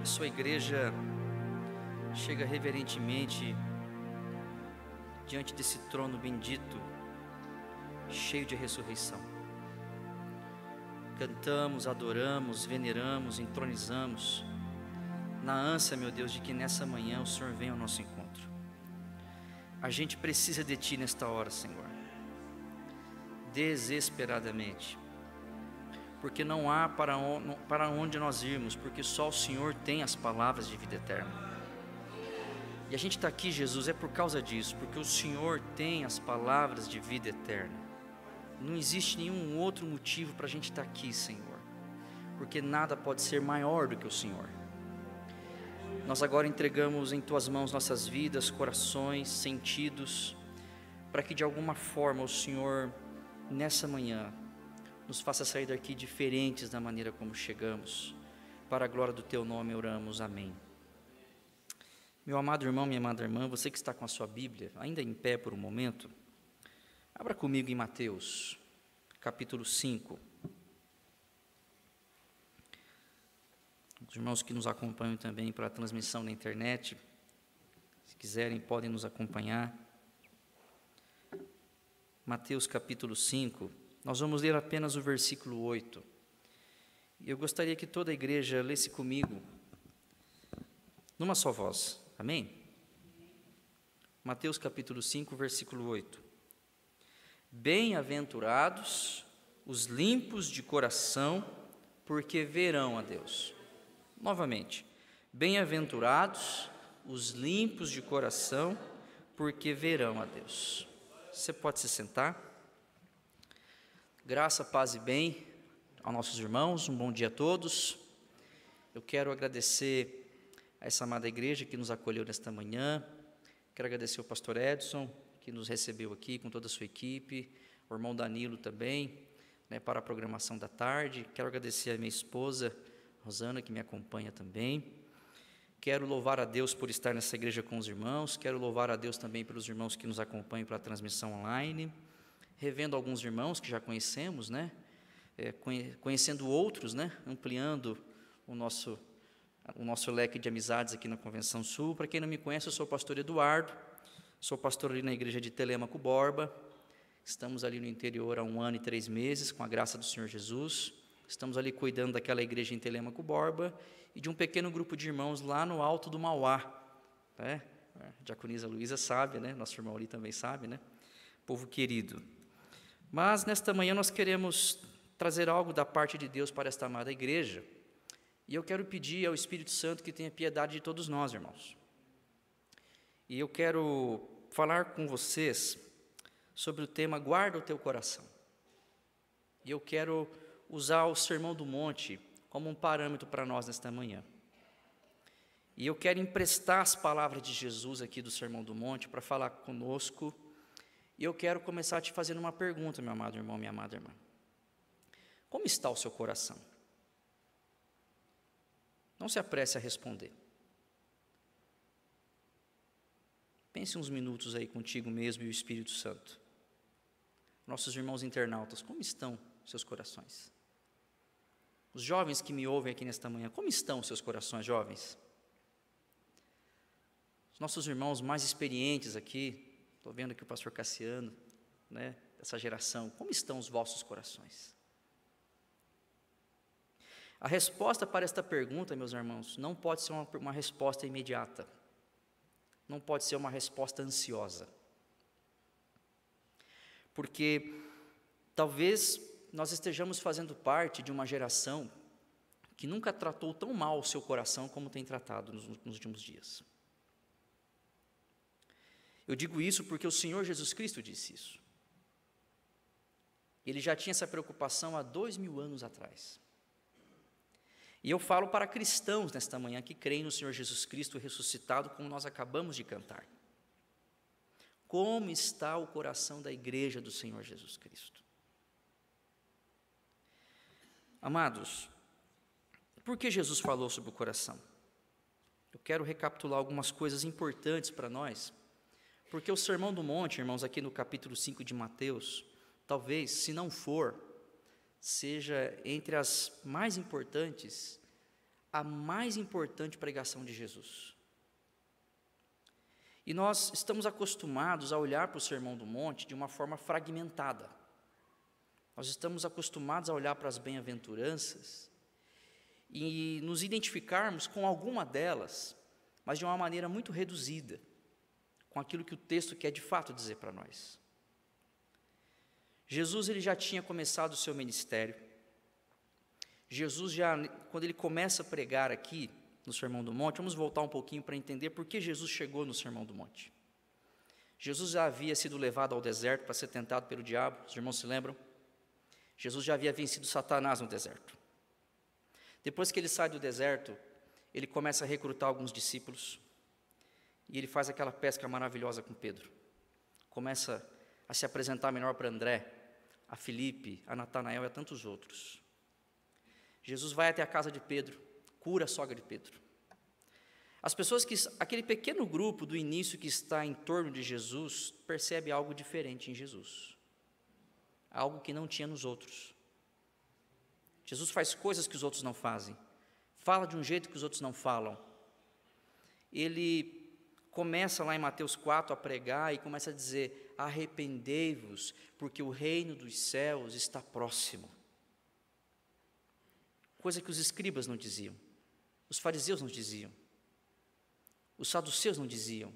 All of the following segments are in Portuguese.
sua igreja chega reverentemente diante desse trono bendito, cheio de ressurreição. Cantamos, adoramos, veneramos, entronizamos, na ânsia, meu Deus, de que nessa manhã o Senhor venha ao nosso encontro. A gente precisa de Ti nesta hora, Senhor, desesperadamente, porque não há para onde nós irmos, porque só o Senhor tem as palavras de vida eterna. E a gente está aqui, Jesus, é por causa disso, porque o Senhor tem as palavras de vida eterna. Não existe nenhum outro motivo para a gente estar aqui, Senhor, porque nada pode ser maior do que o Senhor. Nós agora entregamos em Tuas mãos nossas vidas, corações, sentidos, para que de alguma forma o Senhor, nessa manhã, nos faça sair daqui diferentes da maneira como chegamos. Para a glória do Teu nome oramos, amém. Meu amado irmão, minha amada irmã, você que está com a sua Bíblia, ainda em pé por um momento, abra comigo em Mateus, capítulo 5. Os irmãos que nos acompanham também pela transmissão na internet, se quiserem, podem nos acompanhar. Mateus capítulo 5, nós vamos ler apenas o versículo 8. E eu gostaria que toda a igreja lesse comigo, numa só voz, amém? Mateus capítulo 5, versículo 8. Bem-aventurados os limpos de coração, porque verão a Deus. Novamente, bem-aventurados os limpos de coração, porque verão a Deus. Você pode se sentar. Graça, paz e bem aos nossos irmãos, um bom dia a todos. Eu quero agradecer a essa amada igreja que nos acolheu nesta manhã. Quero agradecer ao pastor Edson, que nos recebeu aqui com toda a sua equipe, o irmão Danilo também, para a programação da tarde. Quero agradecer a minha esposa, Rosana, que me acompanha também. Quero louvar a Deus por estar nessa igreja com os irmãos. Quero louvar a Deus também pelos irmãos que nos acompanham pela transmissão online. Revendo alguns irmãos que já conhecemos, conhecendo outros, ampliando o nosso leque de amizades aqui na Convenção Sul. Para quem não me conhece, eu sou o pastor Eduardo, sou pastor ali na igreja de Telêmaco Borba. Estamos ali no interior há 1 ano e 3 meses, com a graça do Senhor Jesus. Estamos ali cuidando daquela igreja em Telêmaco Borba e de um pequeno grupo de irmãos lá no alto do Mauá. A diaconisa Luísa sabe, nosso irmão ali também sabe, povo querido. Mas nesta manhã nós queremos trazer algo da parte de Deus para esta amada igreja. E eu quero pedir ao Espírito Santo que tenha piedade de todos nós, irmãos. E eu quero falar com vocês sobre o tema Guarda o Teu Coração. E eu quero usar o Sermão do Monte como um parâmetro para nós nesta manhã. E eu quero emprestar as palavras de Jesus aqui do Sermão do Monte para falar conosco. E eu quero começar te fazendo uma pergunta, meu amado irmão, minha amada irmã. Como está o seu coração? Não se apresse a responder. Pense uns minutos aí contigo mesmo e o Espírito Santo. Nossos irmãos internautas, como estão seus corações? Os jovens que me ouvem aqui nesta manhã, como estão seus corações, jovens? Os nossos irmãos mais experientes aqui, estou vendo aqui o pastor Cassiano, dessa geração, como estão os vossos corações? A resposta para esta pergunta, meus irmãos, não pode ser uma resposta imediata, não pode ser uma resposta ansiosa, porque talvez nós estejamos fazendo parte de uma geração que nunca tratou tão mal o seu coração como tem tratado nos últimos dias. Eu digo isso porque o Senhor Jesus Cristo disse isso. Ele já tinha essa preocupação há 2000 anos atrás. E eu falo para cristãos nesta manhã que creem no Senhor Jesus Cristo ressuscitado, como nós acabamos de cantar. Como está o coração da igreja do Senhor Jesus Cristo? Amados, por que Jesus falou sobre o coração? Eu quero recapitular algumas coisas importantes para nós, porque o Sermão do Monte, irmãos, aqui no capítulo 5 de Mateus, talvez, se não for, seja entre as mais importantes, a mais importante pregação de Jesus. E nós estamos acostumados a olhar para o Sermão do Monte de uma forma fragmentada. Nós estamos acostumados a olhar para as bem-aventuranças e nos identificarmos com alguma delas, mas de uma maneira muito reduzida, com aquilo que o texto quer de fato dizer para nós. Jesus, ele já tinha começado o seu ministério. Jesus quando ele começa a pregar aqui no Sermão do Monte, vamos voltar um pouquinho para entender por que Jesus chegou no Sermão do Monte. Jesus já havia sido levado ao deserto para ser tentado pelo diabo, os irmãos se lembram? Jesus já havia vencido Satanás no deserto. Depois que ele sai do deserto, ele começa a recrutar alguns discípulos, e ele faz aquela pesca maravilhosa com Pedro. Começa a se apresentar melhor para André, a Filipe, a Natanael e a tantos outros. Jesus vai até a casa de Pedro, cura a sogra de Pedro. As pessoas aquele pequeno grupo do início que está em torno de Jesus, percebe algo diferente em Jesus. Algo que não tinha nos outros. Jesus faz coisas que os outros não fazem. Fala de um jeito que os outros não falam. Ele começa lá em Mateus 4 a pregar e começa a dizer: arrependei-vos, porque o reino dos céus está próximo. Coisa que os escribas não diziam. Os fariseus não diziam, os saduceus não diziam.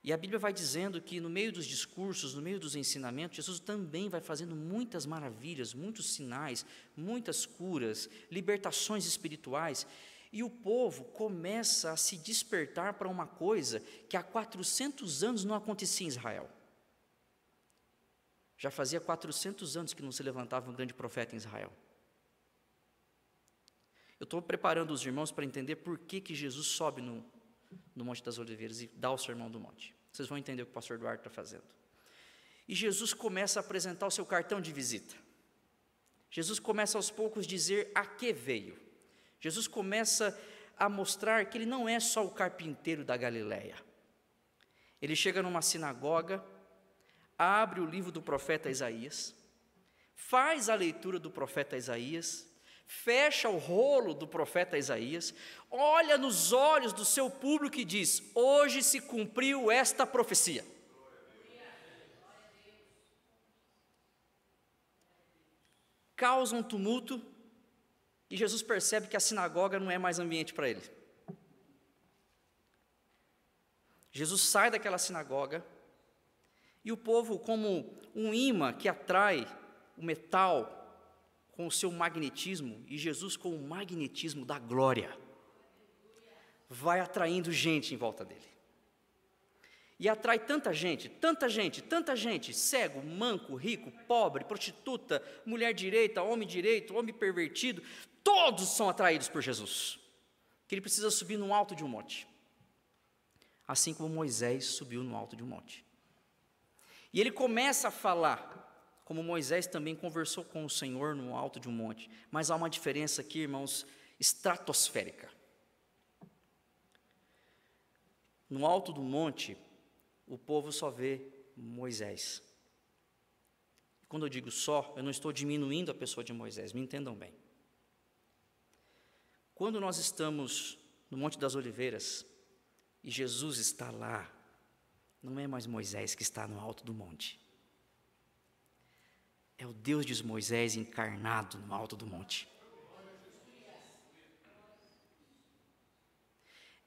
E a Bíblia vai dizendo que no meio dos discursos, no meio dos ensinamentos, Jesus também vai fazendo muitas maravilhas, muitos sinais, muitas curas, libertações espirituais, e o povo começa a se despertar para uma coisa que há 400 anos não acontecia em Israel. Já fazia 400 anos que não se levantava um grande profeta em Israel. Eu estou preparando os irmãos para entender por que Jesus sobe no Monte das Oliveiras e dá o Sermão do Monte. Vocês vão entender o que o pastor Eduardo está fazendo. E Jesus começa a apresentar o seu cartão de visita. Jesus começa aos poucos a dizer a que veio. Jesus começa a mostrar que ele não é só o carpinteiro da Galileia. Ele chega numa sinagoga, abre o livro do profeta Isaías, faz a leitura do profeta Isaías, fecha o rolo do profeta Isaías, olha nos olhos do seu público e diz: hoje se cumpriu esta profecia. Causa um tumulto e Jesus percebe que a sinagoga não é mais ambiente para ele. Jesus sai daquela sinagoga e o povo, como um imã que atrai o metal com o seu magnetismo, e Jesus com o magnetismo da glória, vai atraindo gente em volta dele. E atrai tanta gente, tanta gente, tanta gente, cego, manco, rico, pobre, prostituta, mulher direita, homem pervertido, todos são atraídos por Jesus, que ele precisa subir no alto de um monte, assim como Moisés subiu no alto de um monte. E ele começa a falar, como Moisés também conversou com o Senhor no alto de um monte, mas há uma diferença aqui, irmãos, estratosférica. No alto do monte, o povo só vê Moisés. Quando eu digo só, eu não estou diminuindo a pessoa de Moisés, me entendam bem. Quando nós estamos no Monte das Oliveiras e Jesus está lá, não é mais Moisés que está no alto do monte. É o Deus de Moisés encarnado no alto do monte.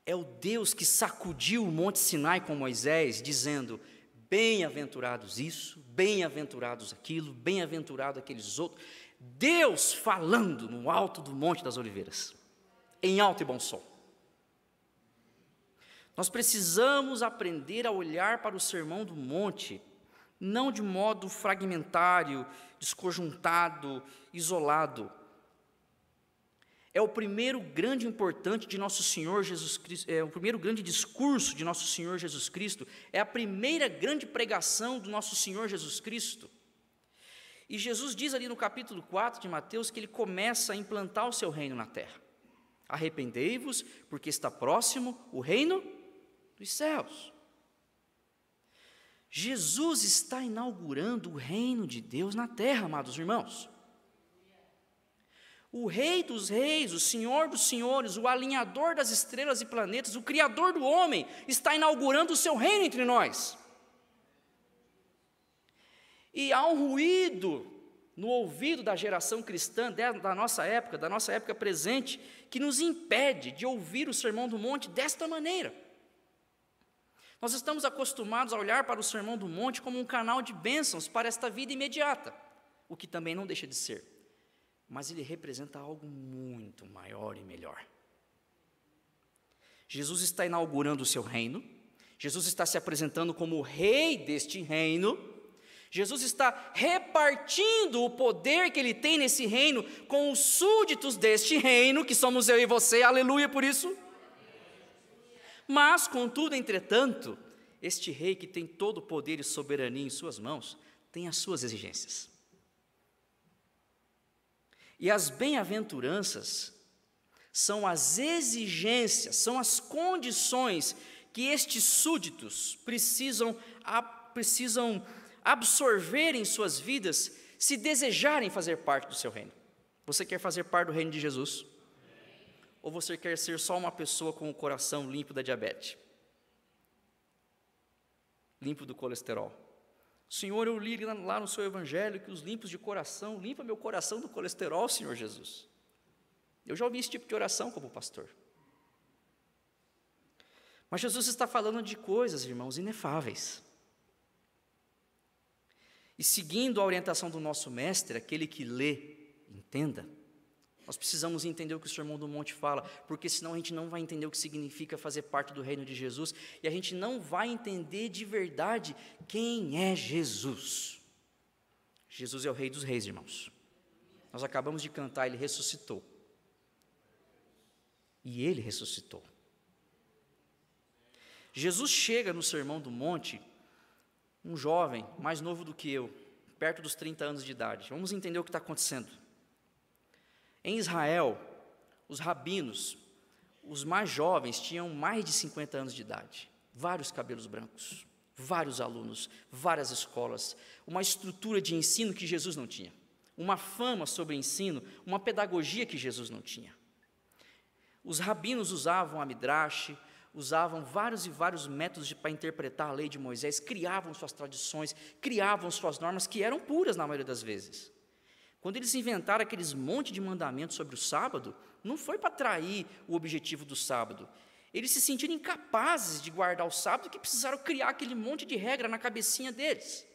É o Deus que sacudiu o Monte Sinai com Moisés, dizendo: bem-aventurados isso, bem-aventurados aquilo, bem-aventurado aqueles outros. Deus falando no alto do Monte das Oliveiras, em alto e bom som. Nós precisamos aprender a olhar para o Sermão do Monte, não de modo fragmentário, desconjuntado, isolado. É o primeiro grande importante de nosso Senhor Jesus Cristo, é o primeiro grande discurso de nosso Senhor Jesus Cristo, é a primeira grande pregação do nosso Senhor Jesus Cristo. E Jesus diz ali no capítulo 4 de Mateus que ele começa a implantar o seu reino na terra. Arrependei-vos, porque está próximo o reino dos céus. Jesus está inaugurando o reino de Deus na terra, amados irmãos. O Rei dos Reis, o Senhor dos Senhores, o alinhador das estrelas e planetas, o Criador do homem, está inaugurando o seu reino entre nós. E há um ruído no ouvido da geração cristã da nossa época presente, que nos impede de ouvir o Sermão do Monte desta maneira. Nós estamos acostumados a olhar para o Sermão do Monte como um canal de bênçãos para esta vida imediata, o que também não deixa de ser. Mas ele representa algo muito maior e melhor. Jesus está inaugurando o seu reino, Jesus está se apresentando como o rei deste reino, Jesus está repartindo o poder que ele tem nesse reino com os súditos deste reino, que somos eu e você, aleluia por isso. Mas, contudo, entretanto, este rei que tem todo o poder e soberania em suas mãos, tem as suas exigências. E as bem-aventuranças são as exigências, são as condições que estes súditos precisam absorver em suas vidas se desejarem fazer parte do seu reino. Você quer fazer parte do reino de Jesus? Ou você quer ser só uma pessoa com o coração limpo da diabetes? Limpo do colesterol? Senhor, eu li lá no seu evangelho que os limpos de coração, limpa meu coração do colesterol, Senhor Jesus. Eu já ouvi esse tipo de oração como pastor. Mas Jesus está falando de coisas, irmãos, inefáveis. E seguindo a orientação do nosso mestre, aquele que lê, entenda, nós precisamos entender o que o Sermão do Monte fala, porque senão a gente não vai entender o que significa fazer parte do reino de Jesus, e a gente não vai entender de verdade quem é Jesus. Jesus é o Rei dos Reis, irmãos. Nós acabamos de cantar, Ele ressuscitou. E Ele ressuscitou. Jesus chega no Sermão do Monte, um jovem, mais novo do que eu, perto dos 30 anos de idade. Vamos entender o que está acontecendo. Em Israel, os rabinos, os mais jovens, tinham mais de 50 anos de idade, vários cabelos brancos, vários alunos, várias escolas, uma estrutura de ensino que Jesus não tinha, uma fama sobre ensino, uma pedagogia que Jesus não tinha. Os rabinos usavam a midrash, usavam vários e vários métodos para interpretar a lei de Moisés, criavam suas tradições, criavam suas normas, que eram puras na maioria das vezes. Quando eles inventaram aqueles monte de mandamentos sobre o sábado, não foi para atrair o objetivo do sábado. Eles se sentiram incapazes de guardar o sábado, que precisaram criar aquele monte de regra na cabecinha deles.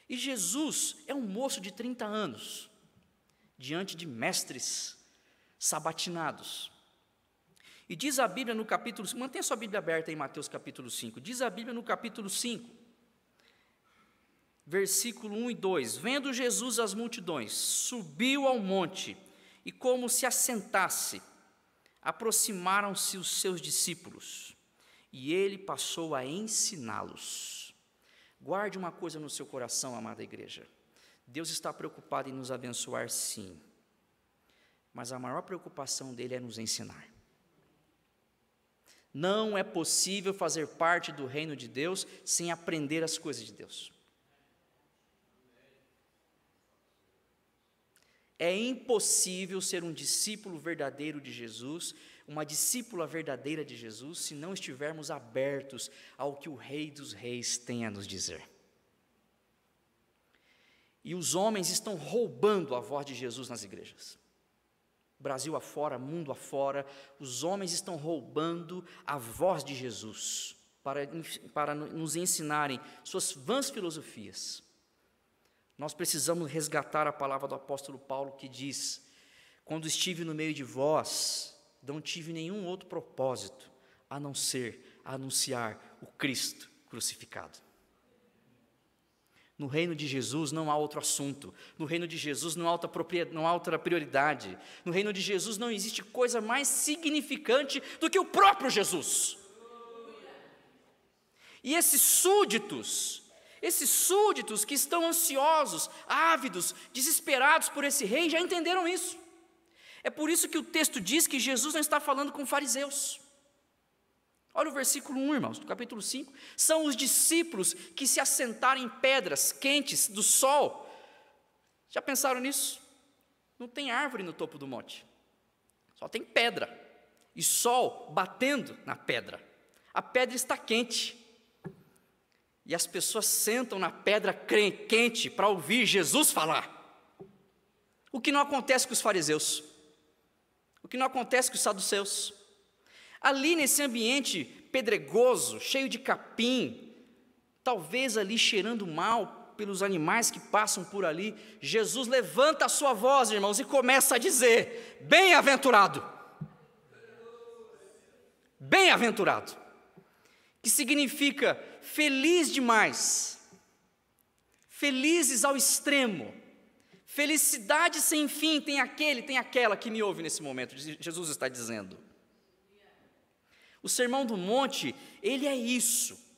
E Jesus é um moço de 30 anos, diante de mestres sabatinados. E diz a Bíblia no capítulo 5, mantenha sua Bíblia aberta em Mateus capítulo 5, diz a Bíblia no capítulo 5, versículo 1 e 2, vendo Jesus as multidões, subiu ao monte, e como se assentasse, aproximaram-se os seus discípulos, e ele passou a ensiná-los. Guarde uma coisa no seu coração, amada igreja, Deus está preocupado em nos abençoar, sim, mas a maior preocupação dele é nos ensinar. Não é possível fazer parte do reino de Deus sem aprender as coisas de Deus. É impossível ser um discípulo verdadeiro de Jesus, uma discípula verdadeira de Jesus, se não estivermos abertos ao que o Rei dos Reis tem a nos dizer. E os homens estão roubando a voz de Jesus nas igrejas. Brasil afora, mundo afora, os homens estão roubando a voz de Jesus para nos ensinarem suas vãs filosofias. Nós precisamos resgatar a palavra do apóstolo Paulo que diz: quando estive no meio de vós, não tive nenhum outro propósito a não ser anunciar o Cristo crucificado. No reino de Jesus não há outro assunto, no reino de Jesus não há outra prioridade, no reino de Jesus não existe coisa mais significante do que o próprio Jesus. E esses súditos que estão ansiosos, ávidos, desesperados por esse rei, já entenderam isso. É por isso que o texto diz que Jesus não está falando com fariseus. Olha o versículo 1, irmãos, do capítulo 5. São os discípulos que se assentaram em pedras quentes do sol. Já pensaram nisso? Não tem árvore no topo do monte, só tem pedra e sol batendo na pedra. A pedra está quente e as pessoas sentam na pedra quente para ouvir Jesus falar. O que não acontece com os fariseus, o que não acontece com os saduceus. Ali nesse ambiente pedregoso, cheio de capim, talvez ali cheirando mal pelos animais que passam por ali, Jesus levanta a sua voz, irmãos, e começa a dizer: bem-aventurado, bem-aventurado, que significa feliz demais, felizes ao extremo, felicidade sem fim. Tem aquele, tem aquela que me ouve nesse momento, Jesus está dizendo. O Sermão do Monte, ele é isso.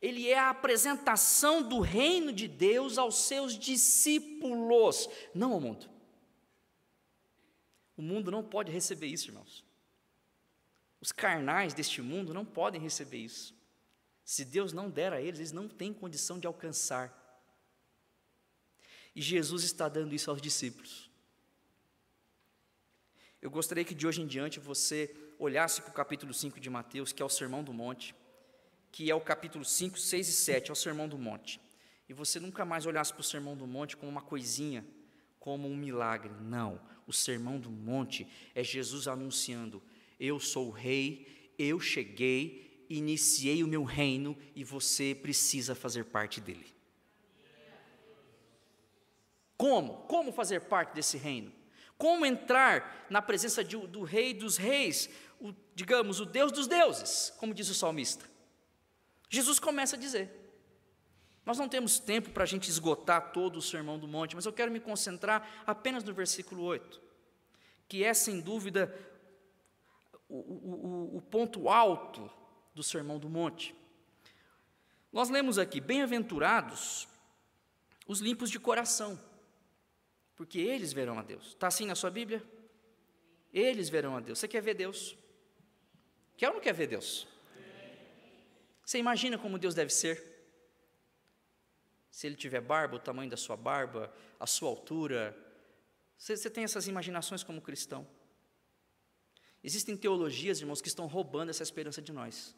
Ele é a apresentação do reino de Deus aos seus discípulos, não ao mundo. O mundo não pode receber isso, irmãos. Os carnais deste mundo não podem receber isso. Se Deus não der a eles, eles não têm condição de alcançar. E Jesus está dando isso aos discípulos. Eu gostaria que de hoje em diante você olhasse para o capítulo 5 de Mateus, que é o Sermão do Monte, que é o capítulo 5, 6 e 7, é o Sermão do Monte. E você nunca mais olhasse para o Sermão do Monte como uma coisinha, como um milagre. Não, o Sermão do Monte é Jesus anunciando: eu sou o rei, eu cheguei, iniciei o meu reino e você precisa fazer parte dele. Como? Como fazer parte desse reino? Como entrar na presença do Rei dos Reis, digamos, o Deus dos deuses, como diz o salmista? Jesus começa a dizer. Nós não temos tempo para a gente esgotar todo o Sermão do Monte, mas eu quero me concentrar apenas no versículo 8, que é, sem dúvida, o ponto alto do Sermão do Monte. Nós lemos aqui: bem-aventurados os limpos de coração, porque eles verão a Deus. Está assim na sua Bíblia? Eles verão a Deus. Você quer ver Deus? Quer ou não quer ver Deus? Você imagina como Deus deve ser? Se Ele tiver barba, o tamanho da sua barba, a sua altura. Você tem essas imaginações como cristão? Existem teologias, irmãos, que estão roubando essa esperança de nós.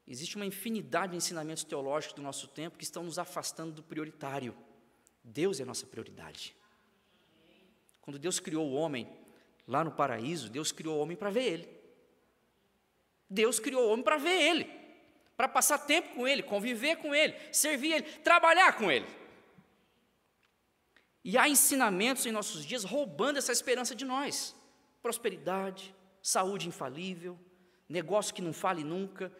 Existe uma infinidade de ensinamentos teológicos do nosso tempo que estão nos afastando do prioritário. Deus é a nossa prioridade. Quando Deus criou o homem lá no paraíso, Deus criou o homem para ver Ele. Deus criou o homem para ver Ele, para passar tempo com Ele, conviver com Ele, servir Ele, trabalhar com Ele. E há ensinamentos em nossos dias roubando essa esperança de nós. Prosperidade, saúde infalível, negócio que não fale nunca,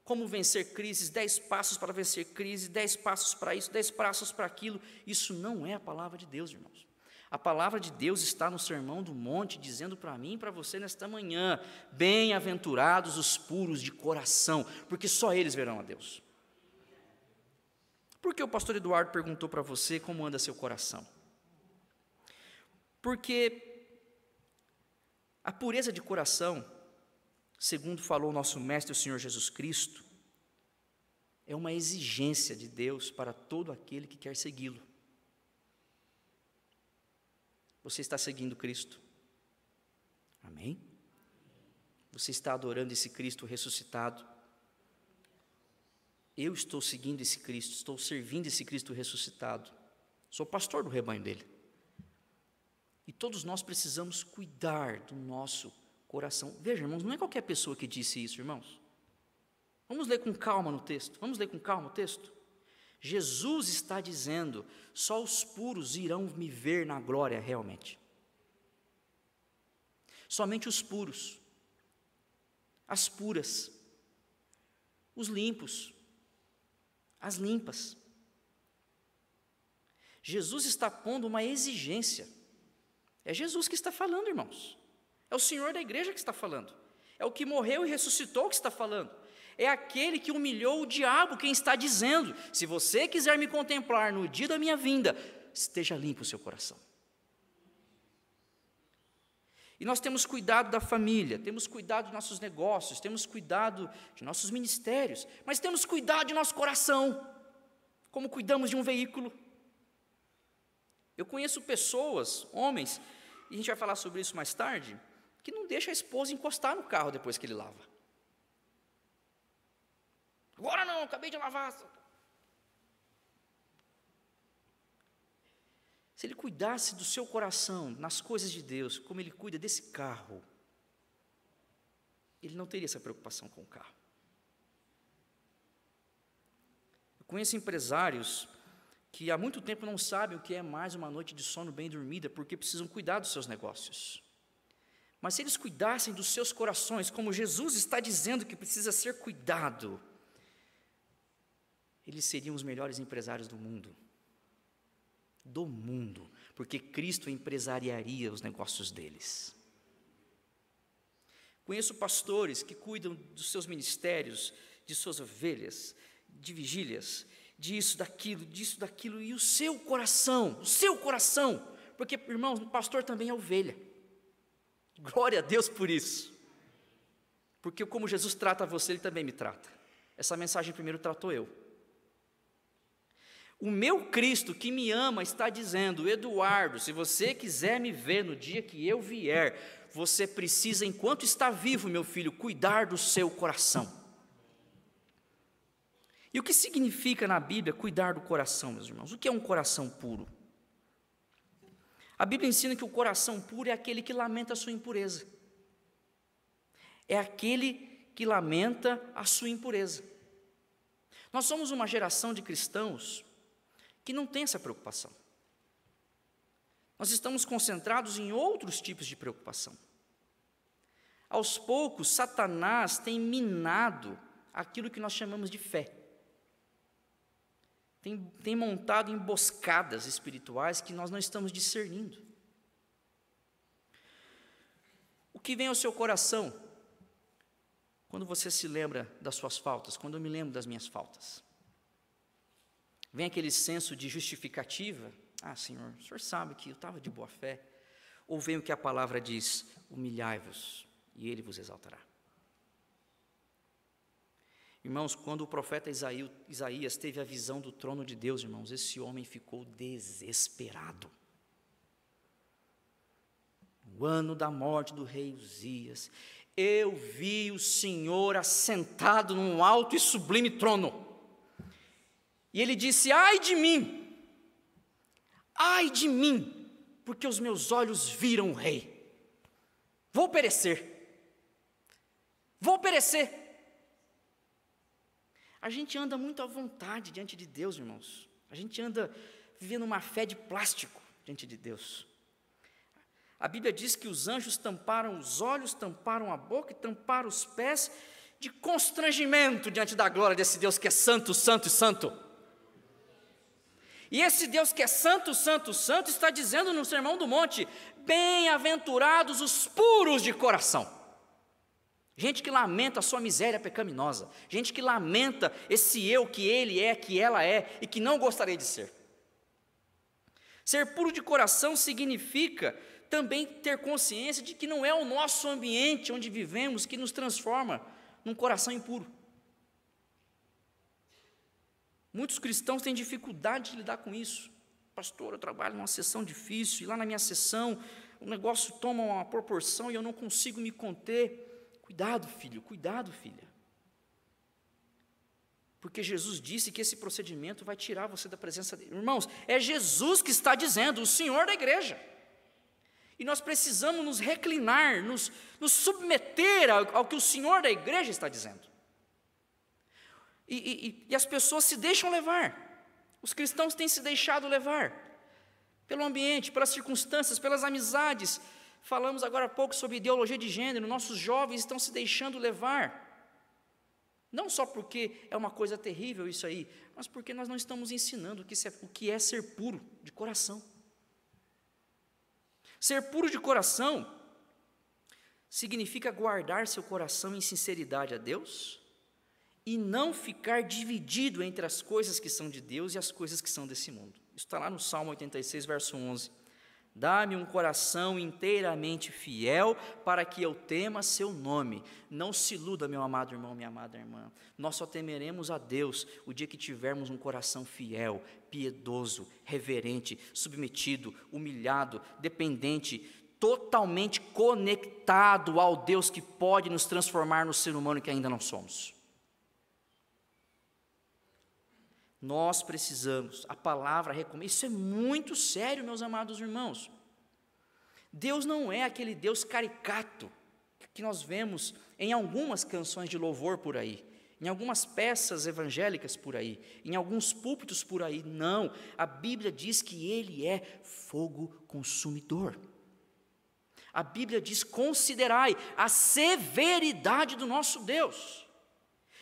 como vencer crises, 10 passos para vencer crise, 10 passos para isso, 10 passos para aquilo. Isso não é a palavra de Deus, irmãos. A palavra de Deus está no Sermão do Monte, dizendo para mim e para você nesta manhã: bem-aventurados os puros de coração, porque só eles verão a Deus. Por que o pastor Eduardo perguntou para você como anda seu coração? Porque a pureza de coração, segundo falou o nosso Mestre, o Senhor Jesus Cristo, é uma exigência de Deus para todo aquele que quer segui-lo. Você está seguindo Cristo? Amém? Você está adorando esse Cristo ressuscitado? Eu estou seguindo esse Cristo, estou servindo esse Cristo ressuscitado. Sou pastor do rebanho dele. E todos nós precisamos cuidar do nosso coração. Veja, irmãos, não é qualquer pessoa que disse isso, irmãos. Vamos ler com calma no texto. Vamos ler com calma o texto. Jesus está dizendo: só os puros irão me ver na glória realmente. Somente os puros, as puras, os limpos, as limpas. Jesus está pondo uma exigência. É Jesus que está falando, irmãos. É o Senhor da igreja que está falando. É o que morreu e ressuscitou que está falando. É aquele que humilhou o diabo quem está dizendo: se você quiser me contemplar no dia da minha vinda, esteja limpo o seu coração. E nós temos cuidado da família, temos cuidado dos nossos negócios, temos cuidado de nossos ministérios, mas temos cuidado de nosso coração, como cuidamos de um veículo. Eu conheço pessoas, homens, e a gente vai falar sobre isso mais tarde, que não deixa a esposa encostar no carro depois que ele lava. Agora não, acabei de lavar. Se ele cuidasse do seu coração nas coisas de Deus, como ele cuida desse carro, ele não teria essa preocupação com o carro. Eu conheço empresários que há muito tempo não sabem o que é mais uma noite de sono bem dormida, porque precisam cuidar dos seus negócios. Mas se eles cuidassem dos seus corações, como Jesus está dizendo que precisa ser cuidado, eles seriam os melhores empresários do mundo. Porque Cristo empresariaria os negócios deles. Conheço pastores que cuidam dos seus ministérios, de suas ovelhas, de vigílias, disso, daquilo, e o seu coração, porque, irmãos, o pastor também é ovelha. Glória a Deus por isso. Porque como Jesus trata você, Ele também me trata. Essa mensagem primeiro tratou eu. O meu Cristo que me ama está dizendo: Eduardo, se você quiser me ver no dia que eu vier, você precisa, enquanto está vivo, meu filho, cuidar do seu coração. E o que significa na Bíblia cuidar do coração, meus irmãos? O que é um coração puro? A Bíblia ensina que o coração puro é aquele que lamenta a sua impureza. É aquele que lamenta a sua impureza. Nós somos uma geração de cristãos que não tem essa preocupação. Nós estamos concentrados em outros tipos de preocupação. Aos poucos, Satanás tem minado aquilo que nós chamamos de fé. Tem montado emboscadas espirituais que nós não estamos discernindo. O que vem ao seu coração quando você se lembra das suas faltas, quando eu me lembro das minhas faltas? Vem aquele senso de justificativa? Ah, Senhor, o Senhor sabe que eu estava de boa fé. Ou vem o que a palavra diz: humilhai-vos e Ele vos exaltará. Irmãos, quando o profeta Isaías teve a visão do trono de Deus, irmãos, esse homem ficou desesperado. No ano da morte do rei Uzias, eu vi o Senhor assentado num alto e sublime trono. E ele disse: ai de mim, porque os meus olhos viram o rei. Vou perecer. A gente anda muito à vontade diante de Deus, irmãos. A gente anda vivendo uma fé de plástico diante de Deus. A Bíblia diz que os anjos tamparam os olhos, tamparam a boca e tamparam os pés de constrangimento diante da glória desse Deus que é santo, santo e santo. E esse Deus que é santo, santo, santo está dizendo no Sermão do Monte: bem-aventurados os puros de coração. Gente que lamenta a sua miséria pecaminosa, gente que lamenta esse eu que ele é, que ela é e que não gostaria de ser. Ser puro de coração significa também ter consciência de que não é o nosso ambiente onde vivemos que nos transforma num coração impuro. Muitos cristãos têm dificuldade de lidar com isso. Pastor, eu trabalho numa sessão difícil, e lá na minha sessão o negócio toma uma proporção e eu não consigo me conter. Cuidado, filho, cuidado, filha. Porque Jesus disse que esse procedimento vai tirar você da presença dele. Irmãos, é Jesus que está dizendo, o Senhor da igreja. E nós precisamos nos reclinar, nos submeter ao que o Senhor da igreja está dizendo. E as pessoas se deixam levar. Os cristãos têm se deixado levar pelo ambiente, pelas circunstâncias, pelas amizades. Falamos agora há pouco sobre ideologia de gênero. Nossos jovens estão se deixando levar. Não só porque é uma coisa terrível isso aí, mas porque nós não estamos ensinando o que é ser puro de coração. Ser puro de coração significa guardar seu coração em sinceridade a Deus e não ficar dividido entre as coisas que são de Deus e as coisas que são desse mundo. Isso está lá no Salmo 86, verso 11. Dá-me um coração inteiramente fiel, para que eu tema seu nome. Não se iluda, meu amado irmão, minha amada irmã. Nós só temeremos a Deus o dia que tivermos um coração fiel, piedoso, reverente, submetido, humilhado, dependente, totalmente conectado ao Deus que pode nos transformar no ser humano que ainda não somos. Nós precisamos, a palavra recomenda, isso é muito sério, meus amados irmãos. Deus não é aquele Deus caricato que nós vemos em algumas canções de louvor por aí, em algumas peças evangélicas por aí, em alguns púlpitos por aí. Não, a Bíblia diz que Ele é fogo consumidor. A Bíblia diz: considerai a severidade do nosso Deus.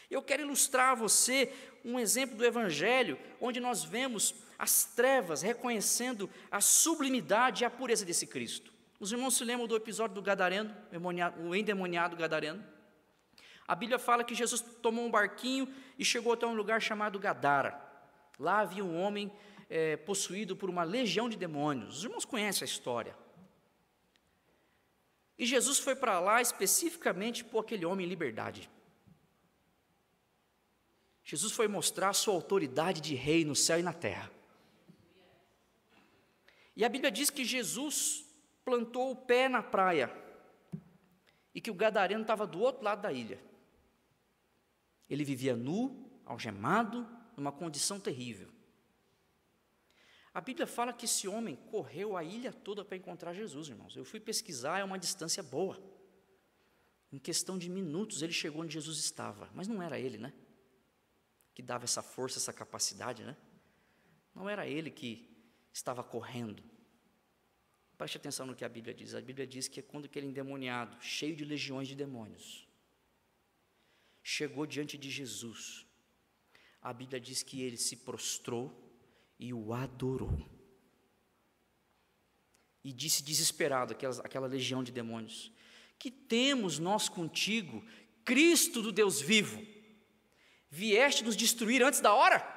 Eu quero ilustrar a você um exemplo do Evangelho, onde nós vemos as trevas reconhecendo a sublimidade e a pureza desse Cristo. Os irmãos se lembram do episódio do Gadareno, o endemoniado Gadareno? A Bíblia fala que Jesus tomou um barquinho e chegou até um lugar chamado Gadara. Lá havia um homem possuído por uma legião de demônios. Os irmãos conhecem a história. E Jesus foi para lá especificamente por aquele homem em liberdade. Jesus foi mostrar a sua autoridade de rei no céu e na terra. E a Bíblia diz que Jesus plantou o pé na praia e que o gadareno estava do outro lado da ilha. Ele vivia nu, algemado, numa condição terrível. A Bíblia fala que esse homem correu a ilha toda para encontrar Jesus, irmãos. Eu fui pesquisar, é uma distância boa. Em questão de minutos ele chegou onde Jesus estava, mas não era ele, né? Que dava essa força, essa capacidade, né? Não era ele que estava correndo. Preste atenção no que a Bíblia diz. A Bíblia diz que quando aquele endemoniado, cheio de legiões de demônios, chegou diante de Jesus, a Bíblia diz que ele se prostrou e o adorou. E disse desesperado, aquela legião de demônios: que temos nós contigo, Cristo do Deus vivo? Vieste nos destruir antes da hora?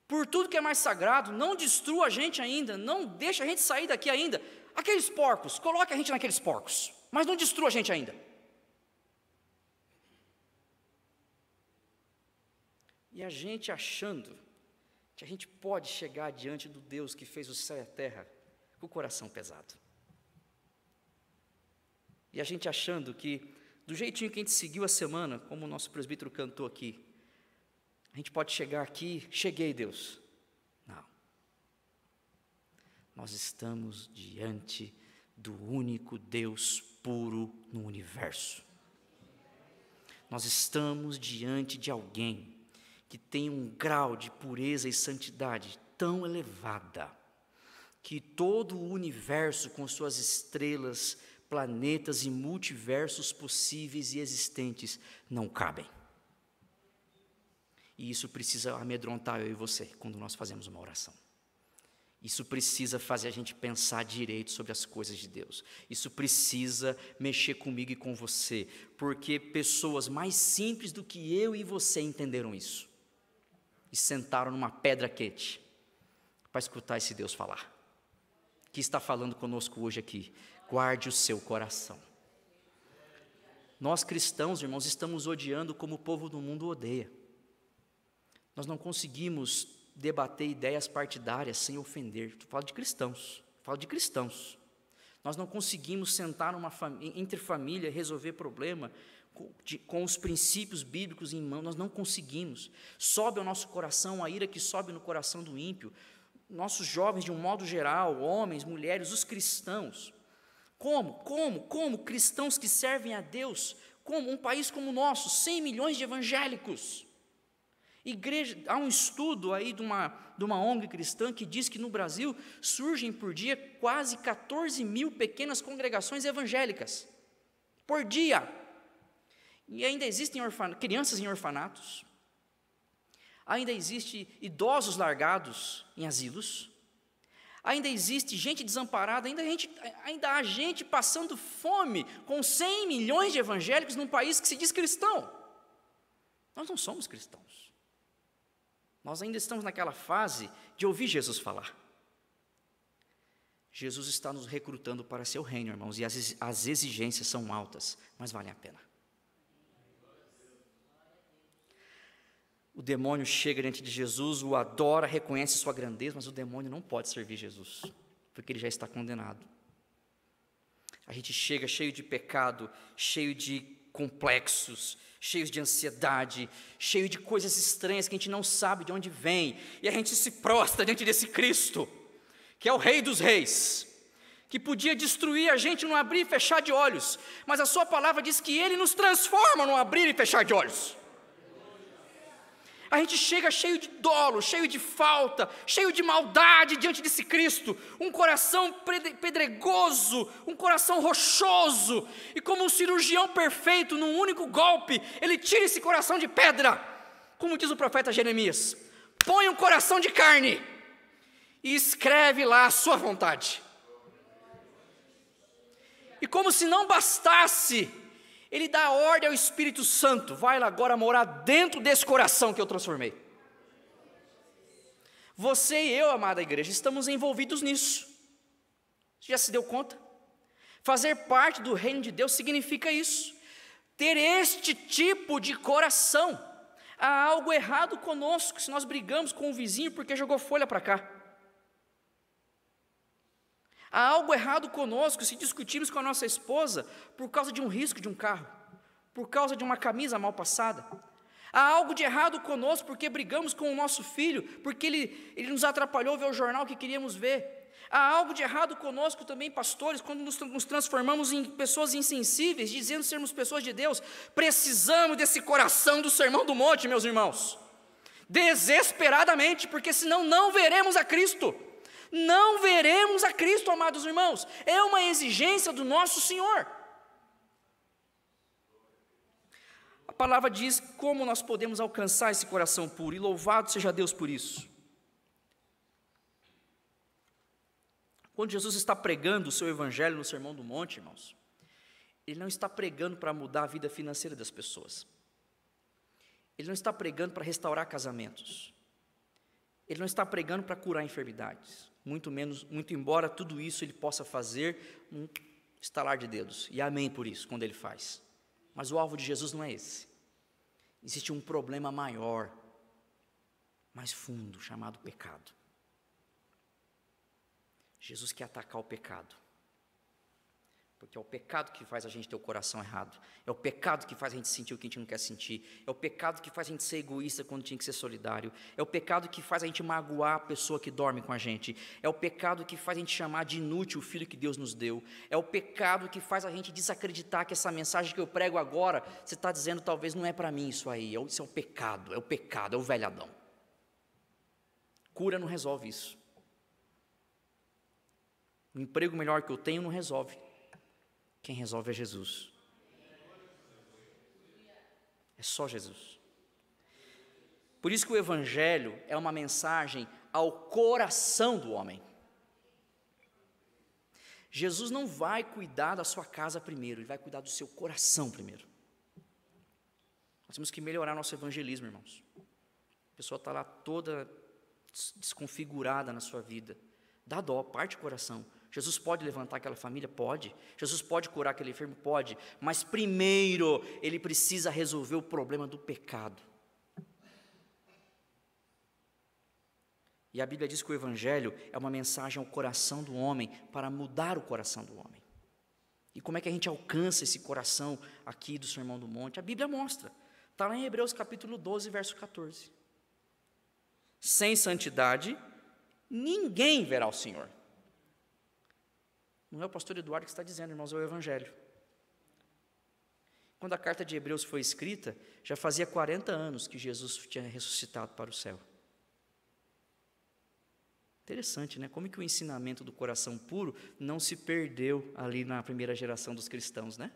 Por tudo que é mais sagrado, não destrua a gente ainda, não deixa a gente sair daqui ainda. Aqueles porcos, coloque a gente naqueles porcos, mas não destrua a gente ainda. E a gente achando que a gente pode chegar diante do Deus que fez o céu e a terra com o coração pesado. E a gente achando que, do jeitinho que a gente seguiu a semana, como o nosso presbítero cantou aqui, a gente pode chegar aqui: cheguei, Deus. Não. Nós estamos diante do único Deus puro no universo. Nós estamos diante de alguém que tem um grau de pureza e santidade tão elevada, que todo o universo, com suas estrelas, planetas e multiversos possíveis e existentes, não cabem. E isso precisa amedrontar eu e você quando nós fazemos uma oração. Isso precisa fazer a gente pensar direito sobre as coisas de Deus. Isso precisa mexer comigo e com você, porque pessoas mais simples do que eu e você entenderam isso e sentaram numa pedra quente para escutar esse Deus falar, que está falando conosco hoje aqui. Guarde o seu coração. Nós cristãos, irmãos, estamos odiando como o povo do mundo odeia. Nós não conseguimos debater ideias partidárias sem ofender. Falo de cristãos. Nós não conseguimos sentar entre família e resolver problema com os princípios bíblicos em mão. Nós não conseguimos. Sobe ao nosso coração a ira que sobe no coração do ímpio. Nossos jovens, de um modo geral, homens, mulheres, os cristãos. Como cristãos que servem a Deus, como um país como o nosso, 100 milhões de evangélicos. Igreja, há um estudo aí de uma ONG cristã que diz que no Brasil surgem por dia quase 14 mil pequenas congregações evangélicas, por dia. E ainda existem crianças em orfanatos, ainda existem idosos largados em asilos, ainda existe gente desamparada, ainda há gente passando fome com 100 milhões de evangélicos num país que se diz cristão. Nós não somos cristãos. Nós ainda estamos naquela fase de ouvir Jesus falar. Jesus está nos recrutando para seu reino, irmãos, e as exigências são altas, mas valem a pena. O demônio chega diante de Jesus, o adora, reconhece sua grandeza, mas o demônio não pode servir Jesus, porque ele já está condenado. A gente chega cheio de pecado, cheio de complexos, cheio de ansiedade, cheio de coisas estranhas que a gente não sabe de onde vem, e a gente se prostra diante desse Cristo, que é o Rei dos Reis, que podia destruir a gente no abrir e fechar de olhos, mas a sua palavra diz que Ele nos transforma no abrir e fechar de olhos. A gente chega cheio de dolo, cheio de falta, cheio de maldade diante desse Cristo, um coração pedregoso, um coração rochoso, e como um cirurgião perfeito, num único golpe, Ele tira esse coração de pedra, como diz o profeta Jeremias, põe um coração de carne, e escreve lá a sua vontade. E como se não bastasse, Ele dá ordem ao Espírito Santo, vai lá agora morar dentro desse coração que eu transformei. Você e eu, amada igreja, estamos envolvidos nisso. Você já se deu conta? Fazer parte do reino de Deus significa isso, ter este tipo de coração. Há algo errado conosco se nós brigamos com o vizinho porque jogou folha para cá. Há algo errado conosco se discutimos com a nossa esposa por causa de um risco de um carro, por causa de uma camisa mal passada. Há algo de errado conosco porque brigamos com o nosso filho, porque ele nos atrapalhou ver o jornal que queríamos ver. Há algo de errado conosco também, pastores, quando nos transformamos em pessoas insensíveis, dizendo sermos pessoas de Deus. Precisamos desse coração do Sermão do Monte, meus irmãos, desesperadamente, porque senão não veremos a Cristo. Não veremos a Cristo, amados irmãos. É uma exigência do nosso Senhor. A palavra diz como nós podemos alcançar esse coração puro, e louvado seja Deus por isso. Quando Jesus está pregando o seu evangelho no Sermão do Monte, irmãos, Ele não está pregando para mudar a vida financeira das pessoas. Ele não está pregando para restaurar casamentos. Ele não está pregando para curar enfermidades. Muito embora tudo isso Ele possa fazer num estalar de dedos, e amém por isso, quando Ele faz. Mas o alvo de Jesus não é esse. Existe um problema maior, mais fundo, chamado pecado. Jesus quer atacar o pecado, porque é o pecado que faz a gente ter o coração errado, é o pecado que faz a gente sentir o que a gente não quer sentir, é o pecado que faz a gente ser egoísta quando tinha que ser solidário, é o pecado que faz a gente magoar a pessoa que dorme com a gente, é o pecado que faz a gente chamar de inútil o filho que Deus nos deu, é o pecado que faz a gente desacreditar que essa mensagem que eu prego agora, você está dizendo talvez não é para mim isso aí, isso é o pecado, é o velho Adão. Cura não resolve isso. Um emprego melhor que eu tenho não resolve. Quem resolve é Jesus. É só Jesus. Por isso que o Evangelho é uma mensagem ao coração do homem. Jesus não vai cuidar da sua casa primeiro, Ele vai cuidar do seu coração primeiro. Nós temos que melhorar nosso evangelismo, irmãos. A pessoa está lá toda desconfigurada na sua vida. Dá dó, parte o coração. Jesus pode levantar aquela família? Pode. Jesus pode curar aquele enfermo? Pode. Mas primeiro, Ele precisa resolver o problema do pecado. E a Bíblia diz que o Evangelho é uma mensagem ao coração do homem, para mudar o coração do homem. E como é que a gente alcança esse coração aqui do Sermão do Monte? A Bíblia mostra. Está lá em Hebreus capítulo 12, verso 14. Sem santidade, ninguém verá o Senhor. Não é o pastor Eduardo que está dizendo, irmãos, é o Evangelho. Quando a carta de Hebreus foi escrita, já fazia 40 anos que Jesus tinha ressuscitado para o céu. Interessante, né? Como que o ensinamento do coração puro não se perdeu ali na primeira geração dos cristãos, né?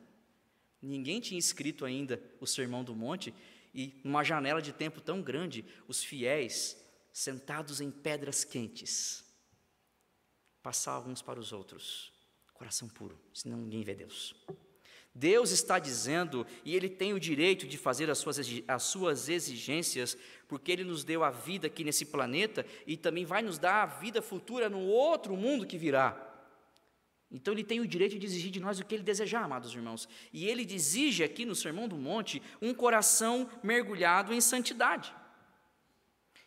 Ninguém tinha escrito ainda o Sermão do Monte, e numa janela de tempo tão grande, os fiéis, sentados em pedras quentes, passavam uns para os outros. Coração puro, senão ninguém vê Deus. Deus está dizendo, e Ele tem o direito de fazer as suas exigências, porque Ele nos deu a vida aqui nesse planeta, e também vai nos dar a vida futura no outro mundo que virá. Então ele tem o direito de exigir de nós o que ele desejar, amados irmãos. E ele exige aqui no Sermão do Monte um coração mergulhado em santidade.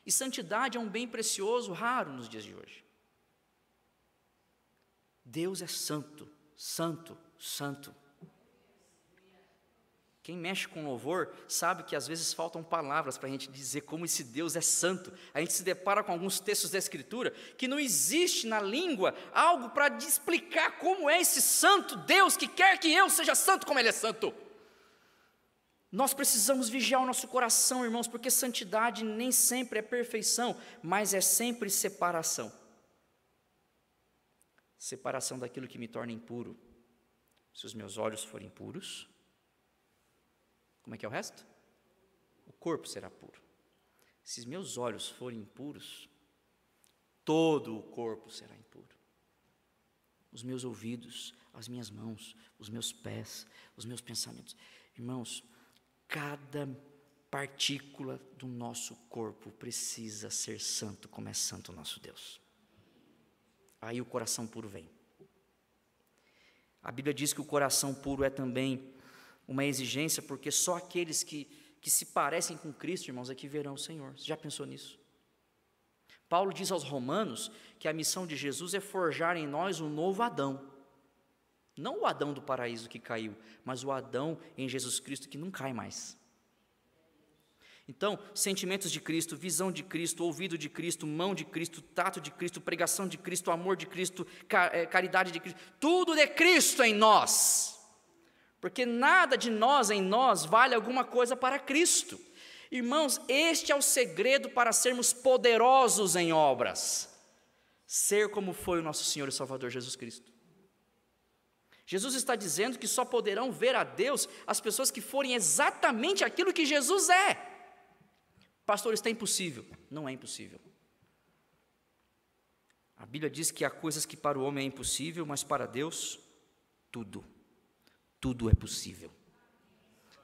E santidade é um bem precioso, raro nos dias de hoje. Deus é santo, santo, santo. Quem mexe com louvor sabe que às vezes faltam palavras para a gente dizer como esse Deus é santo. A gente se depara com alguns textos da Escritura que não existe na língua algo para explicar como é esse santo Deus que quer que eu seja santo como Ele é santo. Nós precisamos vigiar o nosso coração, irmãos, porque santidade nem sempre é perfeição, mas é sempre separação. Separação daquilo que me torna impuro. Se os meus olhos forem puros, como é que é o resto? O corpo será puro. Se os meus olhos forem impuros, todo o corpo será impuro. Os meus ouvidos, as minhas mãos, os meus pés, os meus pensamentos. Irmãos, cada partícula do nosso corpo precisa ser santo, como é santo o nosso Deus. Aí o coração puro vem. A Bíblia diz que o coração puro é também uma exigência, porque só aqueles que se parecem com Cristo, irmãos, é que verão o Senhor. Você já pensou nisso? Paulo diz aos Romanos que a missão de Jesus é forjar em nós um novo Adão. Não o Adão do paraíso que caiu, mas o Adão em Jesus Cristo que não cai mais. Então, sentimentos de Cristo, visão de Cristo, ouvido de Cristo, mão de Cristo, tato de Cristo, pregação de Cristo, amor de Cristo, caridade de Cristo, tudo de Cristo em nós. Porque nada de nós em nós vale alguma coisa para Cristo. Irmãos, este é o segredo para sermos poderosos em obras. Ser como foi o nosso Senhor e Salvador Jesus Cristo. Jesus está dizendo que só poderão ver a Deus as pessoas que forem exatamente aquilo que Jesus é. Pastor, isso é impossível. Não é impossível. A Bíblia diz que há coisas que para o homem é impossível, mas para Deus, tudo é possível.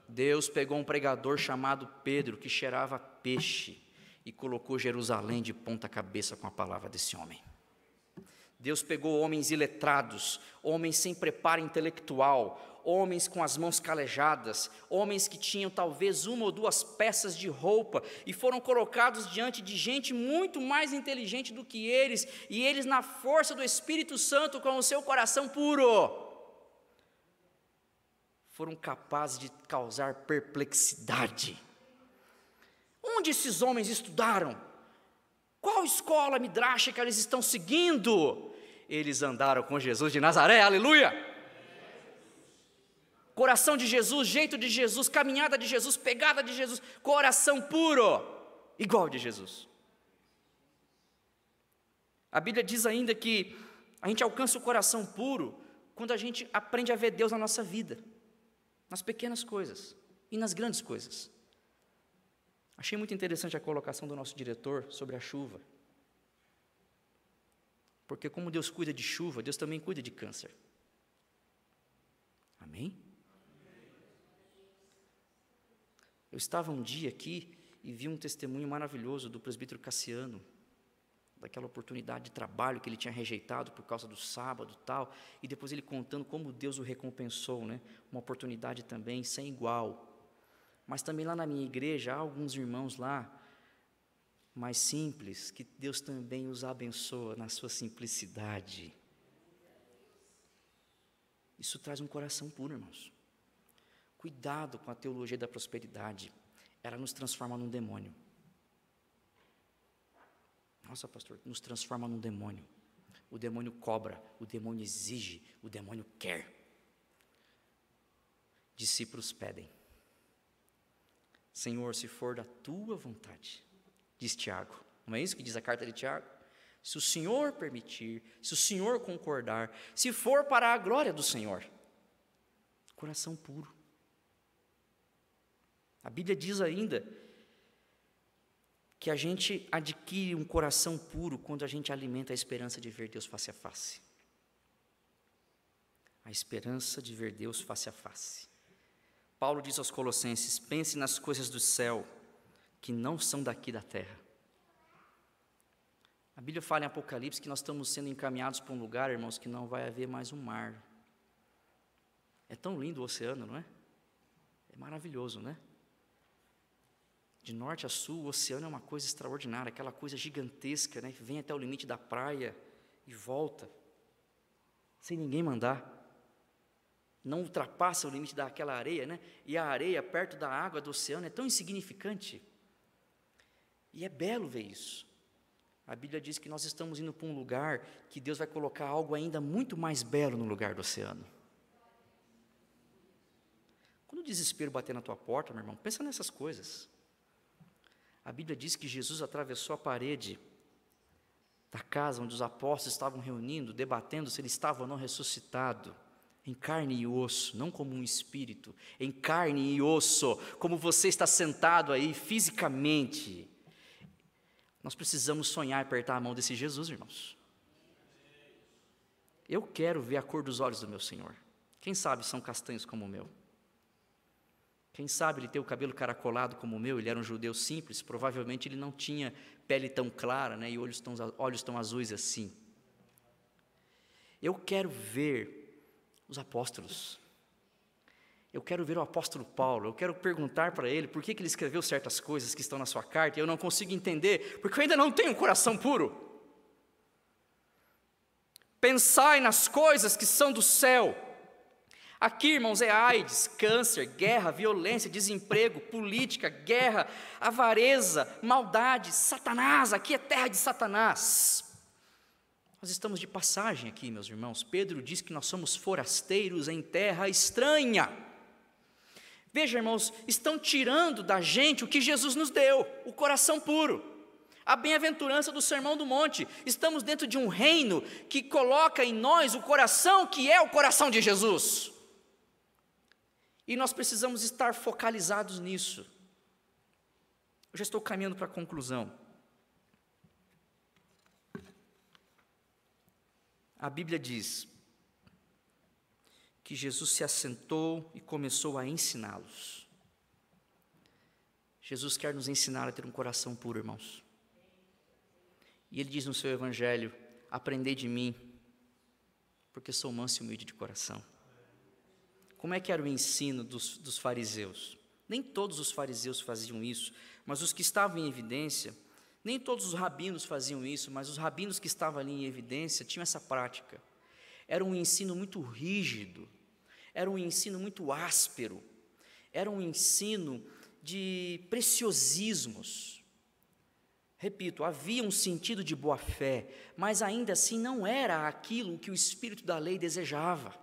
Deus pegou um pregador chamado Pedro, que cheirava peixe, e colocou Jerusalém de ponta cabeça com a palavra desse homem. Deus pegou homens iletrados, homens sem preparo intelectual, homens com as mãos calejadas, homens que tinham talvez uma ou duas peças de roupa, e foram colocados diante de gente muito mais inteligente do que eles, e eles na força do Espírito Santo, com o seu coração puro, foram capazes de causar perplexidade. Onde esses homens estudaram? Qual escola midrášica eles estão seguindo? Eles andaram com Jesus de Nazaré, aleluia! Coração de Jesus, jeito de Jesus, caminhada de Jesus, pegada de Jesus, coração puro, igual de Jesus. A Bíblia diz ainda que a gente alcança o coração puro quando a gente aprende a ver Deus na nossa vida. Nas pequenas coisas e nas grandes coisas. Achei muito interessante a colocação do nosso diretor sobre a chuva. Porque como Deus cuida de chuva, Deus também cuida de câncer. Amém? Eu estava um dia aqui e vi um testemunho maravilhoso do presbítero Cassiano, daquela oportunidade de trabalho que ele tinha rejeitado por causa do sábado e tal, e depois ele contando como Deus o recompensou, né? Uma oportunidade também sem igual. Mas também lá na minha igreja há alguns irmãos lá, mais simples, que Deus também os abençoa na sua simplicidade. Isso traz um coração puro, irmãos. Cuidado com a teologia da prosperidade, ela nos transforma num demônio. Nossa, pastor, nos transforma num demônio. O demônio cobra, o demônio exige, o demônio quer. Discípulos pedem. Senhor, se for da tua vontade, diz Tiago. Não é isso que diz a carta de Tiago? Se o Senhor permitir, se o Senhor concordar, se for para a glória do Senhor. Coração puro. A Bíblia diz ainda que a gente adquire um coração puro quando a gente alimenta a esperança de ver Deus face a face. A esperança de ver Deus face a face. Paulo diz aos Colossenses: pense nas coisas do céu, que não são daqui da terra. A Bíblia fala em Apocalipse que nós estamos sendo encaminhados para um lugar, irmãos, que não vai haver mais um mar. É tão lindo o oceano, não é? É maravilhoso, né? De norte a sul, o oceano é uma coisa extraordinária, aquela coisa gigantesca, né? Que vem até o limite da praia e volta, sem ninguém mandar. Não ultrapassa o limite daquela areia, né? E a areia perto da água do oceano é tão insignificante. E é belo ver isso. A Bíblia diz que nós estamos indo para um lugar que Deus vai colocar algo ainda muito mais belo no lugar do oceano. Quando o desespero bater na tua porta, meu irmão, pensa nessas coisas. A Bíblia diz que Jesus atravessou a parede da casa onde os apóstolos estavam reunindo, debatendo se ele estava ou não ressuscitado, em carne e osso, não como um espírito, em carne e osso, como você está sentado aí fisicamente. Nós precisamos sonhar e apertar a mão desse Jesus, irmãos. Eu quero ver a cor dos olhos do meu Senhor. Quem sabe são castanhos como o meu? Quem sabe ele tem o cabelo caracolado como o meu? Ele era um judeu simples, provavelmente ele não tinha pele tão clara, né, e olhos tão azuis assim. Eu quero ver os apóstolos. Eu quero ver o apóstolo Paulo, eu quero perguntar para ele por que ele escreveu certas coisas que estão na sua carta, e eu não consigo entender, porque eu ainda não tenho um coração puro. Pensai nas coisas que são do céu. Aqui, irmãos, é AIDS, câncer, guerra, violência, desemprego, política, guerra, avareza, maldade, Satanás. Aqui é terra de Satanás. Nós estamos de passagem aqui, meus irmãos. Pedro diz que nós somos forasteiros em terra estranha. Veja, irmãos, estão tirando da gente o que Jesus nos deu, o coração puro, a bem-aventurança do Sermão do Monte. Estamos dentro de um reino que coloca em nós o coração que é o coração de Jesus. E nós precisamos estar focalizados nisso. Eu já estou caminhando para a conclusão. A Bíblia diz que Jesus se assentou e começou a ensiná-los. Jesus quer nos ensinar a ter um coração puro, irmãos. E Ele diz no seu Evangelho: aprendei de mim, porque sou manso e humilde de coração. Como é que era o ensino dos fariseus? Nem todos os fariseus faziam isso, mas os que estavam em evidência, nem todos os rabinos faziam isso, mas os rabinos que estavam ali em evidência tinham essa prática. Era um ensino muito rígido, era um ensino muito áspero, era um ensino de preciosismos. Repito, havia um sentido de boa-fé, mas ainda assim não era aquilo que o espírito da lei desejava.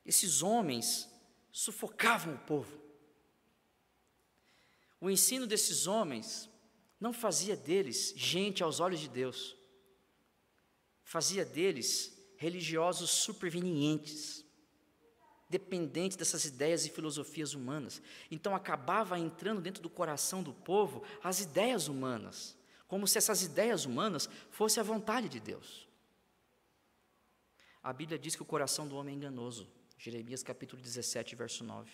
Esses homens sufocavam o povo. O ensino desses homens não fazia deles gente aos olhos de Deus, fazia deles religiosos supervenientes, dependentes dessas ideias e filosofias humanas. Então acabava entrando dentro do coração do povo as ideias humanas, como se essas ideias humanas fossem a vontade de Deus. A Bíblia diz que o coração do homem é enganoso. Jeremias capítulo 17, verso 9.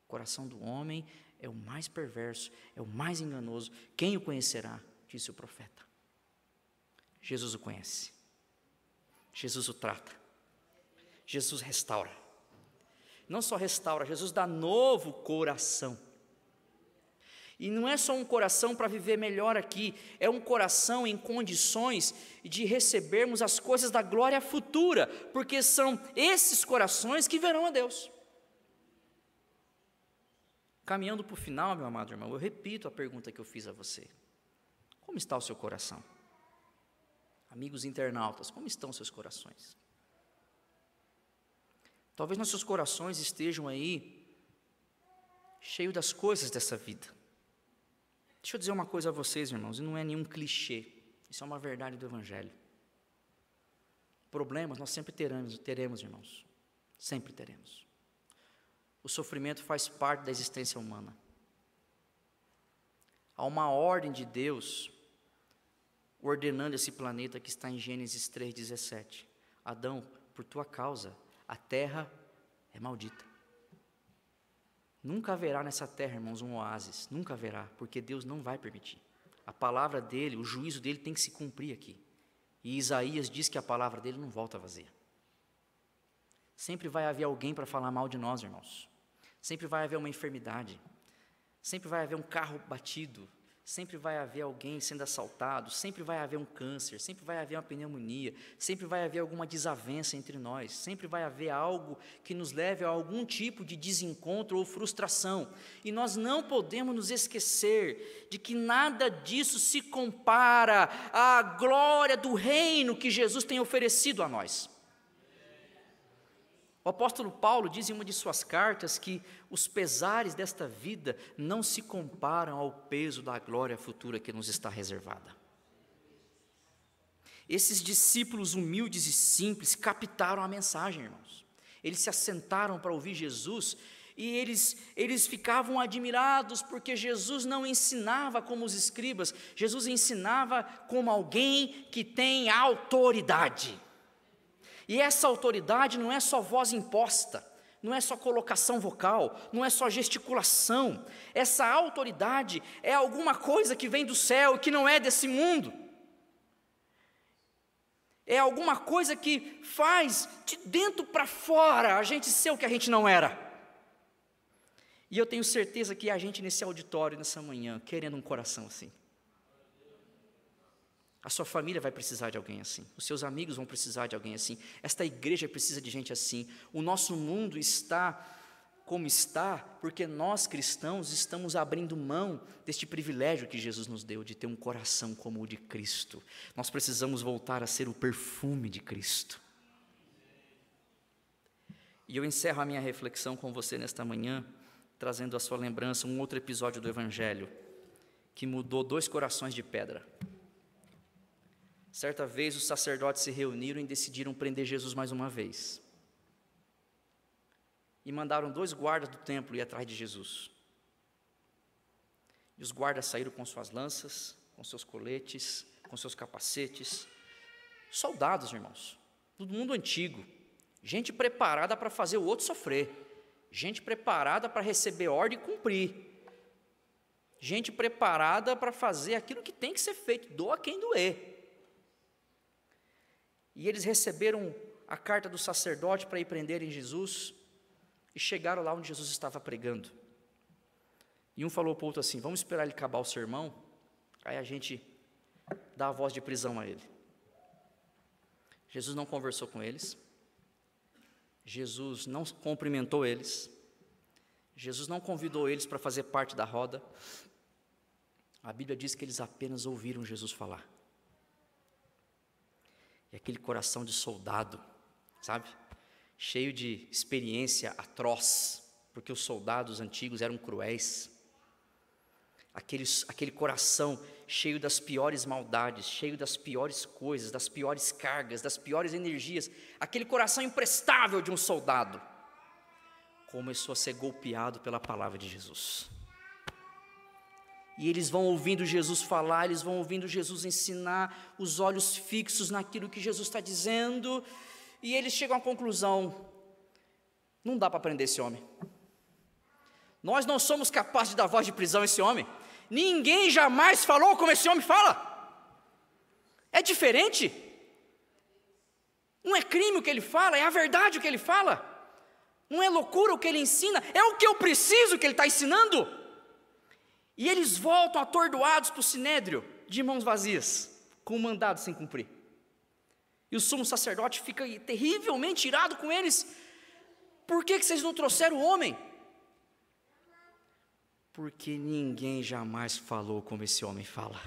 O coração do homem é o mais perverso, é o mais enganoso. Quem o conhecerá? Disse o profeta. Jesus o conhece. Jesus o trata. Jesus restaura. Não só restaura, Jesus dá novo coração. E não é só um coração para viver melhor aqui, é um coração em condições de recebermos as coisas da glória futura, porque são esses corações que verão a Deus. Caminhando para o final, meu amado irmão, eu repito a pergunta que eu fiz a você. Como está o seu coração? Amigos internautas, como estão os seus corações? Talvez nossos corações estejam aí cheios das coisas dessa vida. Deixa eu dizer uma coisa a vocês, irmãos, e não é nenhum clichê, isso é uma verdade do Evangelho. Problemas nós sempre teremos, irmãos, sempre teremos. O sofrimento faz parte da existência humana. Há uma ordem de Deus ordenando esse planeta que está em Gênesis 3,17. Adão, por tua causa, a terra é maldita. Nunca haverá nessa terra, irmãos, um oásis, nunca haverá, porque Deus não vai permitir. A palavra dele, o juízo dele tem que se cumprir aqui. E Isaías diz que a palavra dele não volta vazia. Sempre vai haver alguém para falar mal de nós, irmãos. Sempre vai haver uma enfermidade. Sempre vai haver um carro batido. Sempre vai haver alguém sendo assaltado. Sempre vai haver um câncer. Sempre vai haver uma pneumonia. Sempre vai haver alguma desavença entre nós. Sempre vai haver algo que nos leve a algum tipo de desencontro ou frustração. E nós não podemos nos esquecer de que nada disso se compara à glória do reino que Jesus tem oferecido a nós. O apóstolo Paulo diz em uma de suas cartas que os pesares desta vida não se comparam ao peso da glória futura que nos está reservada. Esses discípulos humildes e simples captaram a mensagem, irmãos. Eles se assentaram para ouvir Jesus e eles ficavam admirados porque Jesus não ensinava como os escribas, Jesus ensinava como alguém que tem autoridade. E essa autoridade não é só voz imposta, não é só colocação vocal, não é só gesticulação. Essa autoridade é alguma coisa que vem do céu e que não é desse mundo. É alguma coisa que faz de dentro para fora a gente ser o que a gente não era. E eu tenho certeza que a gente nesse auditório, nessa manhã, querendo um coração assim. A sua família vai precisar de alguém assim. Os seus amigos vão precisar de alguém assim. Esta igreja precisa de gente assim. O nosso mundo está como está, porque nós cristãos estamos abrindo mão deste privilégio que Jesus nos deu, de ter um coração como o de Cristo. Nós precisamos voltar a ser o perfume de Cristo. E eu encerro a minha reflexão com você nesta manhã, trazendo à sua lembrança um outro episódio do Evangelho, que mudou 2 corações de pedra. Certa vez os sacerdotes se reuniram e decidiram prender Jesus mais uma vez. E mandaram 2 guardas do templo ir atrás de Jesus. E os guardas saíram com suas lanças, com seus coletes, com seus capacetes. Soldados, irmãos, do mundo antigo. Gente preparada para fazer o outro sofrer. Gente preparada para receber ordem e cumprir. Gente preparada para fazer aquilo que tem que ser feito, doa quem doer. E eles receberam a carta do sacerdote para ir prenderem Jesus, e chegaram lá onde Jesus estava pregando. E um falou para o outro assim: vamos esperar ele acabar o sermão, aí a gente dá a voz de prisão a ele. Jesus não conversou com eles, Jesus não cumprimentou eles, Jesus não convidou eles para fazer parte da roda. A Bíblia diz que eles apenas ouviram Jesus falar. E aquele coração de soldado, sabe? Cheio de experiência atroz, porque os soldados antigos eram cruéis. Aquele coração cheio das piores maldades, cheio das piores coisas, das piores cargas, das piores energias. Aquele coração imprestável de um soldado começou a ser golpeado pela palavra de Jesus. E eles vão ouvindo Jesus falar, eles vão ouvindo Jesus ensinar, os olhos fixos naquilo que Jesus está dizendo, e eles chegam à conclusão: não dá para prender esse homem. Nós não somos capazes de dar voz de prisão a esse homem. Ninguém jamais falou como esse homem fala. É diferente. Não é crime o que ele fala, é a verdade o que ele fala. Não é loucura o que ele ensina, é o que eu preciso que ele está ensinando. E eles voltam atordoados para o sinédrio, de mãos vazias, com o mandado sem cumprir. E o sumo sacerdote fica terrivelmente irado com eles. Por que vocês não trouxeram o homem? Porque ninguém jamais falou como esse homem fala.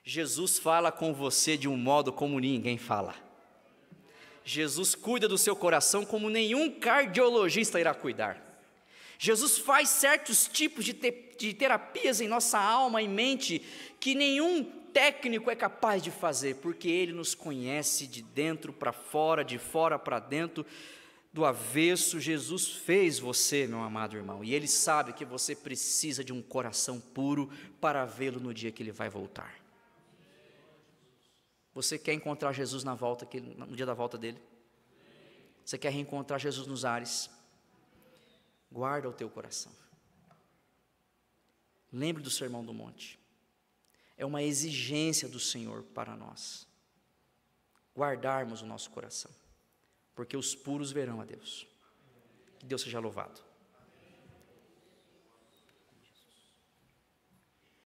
Jesus fala com você de um modo como ninguém fala. Jesus cuida do seu coração como nenhum cardiologista irá cuidar. Jesus faz certos tipos de terapias em nossa alma e mente que nenhum técnico é capaz de fazer, porque Ele nos conhece de dentro para fora, de fora para dentro, do avesso. Jesus fez você, meu amado irmão, e Ele sabe que você precisa de um coração puro para vê-lo no dia que Ele vai voltar. Você quer encontrar Jesus no dia da volta dele? Você quer reencontrar Jesus nos ares? Guarda o teu coração. Lembre do Sermão do Monte. É uma exigência do Senhor para nós guardarmos o nosso coração, porque os puros verão a Deus. Que Deus seja louvado.